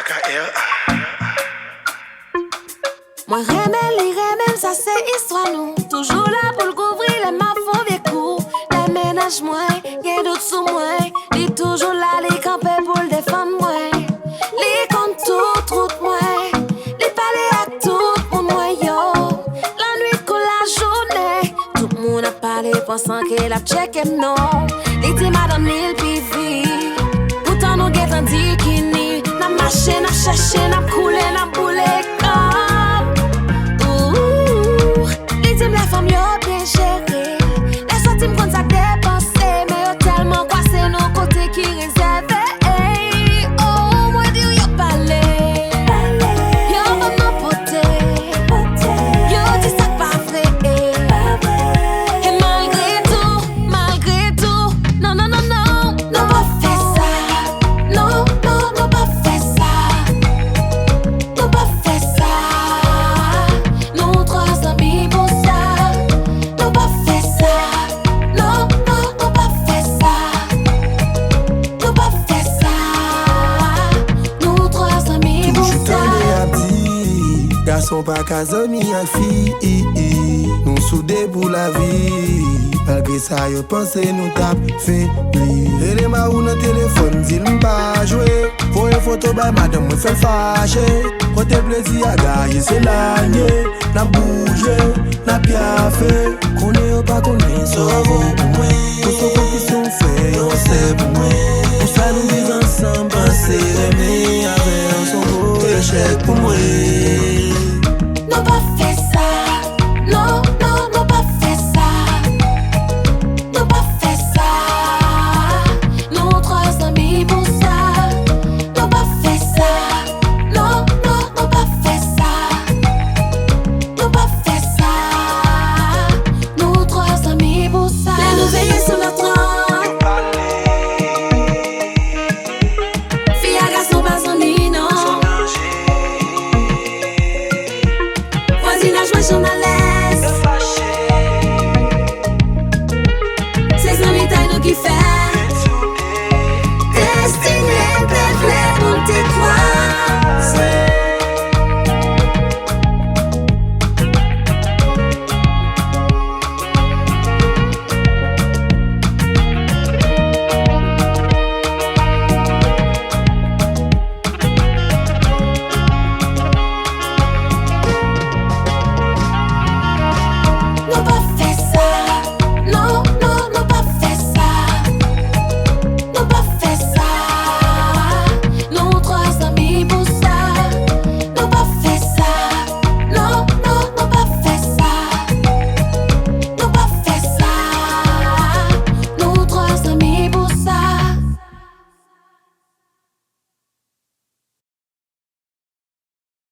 KKR. Moi remèle, ça c'est histoire nous. Toujours là pour le couvrir les mafos vieux coups. Les ménages moi, y'a d'autres sous moi. Les toujours là, les camper pour le défendre moi. Les compte tout, route moi. Les palais à tout pour moi yo. La nuit qu'on la journée. Tout le monde a parlé pensant qu'elle a checké non. Les dit madame il pivi. Pourtant nous guettons dit qu'il n'y. N'a marché, n'a cherché, n'a coulé, n'a boulé comme. Les la femme yo bien gérée. Les sorties me ça dépenser. Mais yo tellement quoi c'est nos côtés qui réservent. Hey, oh, moi dire yo parlé. Yo va m'emporter. Yo dis ça pas vrai. Et malgré tout, non, non pas faire ça. Non, pas faire ça. Non pas faire ça. Nous trois amis pour ça. Garçon pas casami à fille. Nous soudés pour la vie. Malgré ça, yo pense nous tape faibli. Et les marous dans téléphone, dit m'pas jouer. Pour une photo, bah madame me fait fâcher. Côté plaisir à gagner, c'est l'année. N'a bougé, n'a bien fait. Connaît ou pas connaît, ça va pour moi. Pour ce qu'on fait, on sait pour moi. Pour ça, nous vivons ensemble, c'est aimer avec un son beau échec.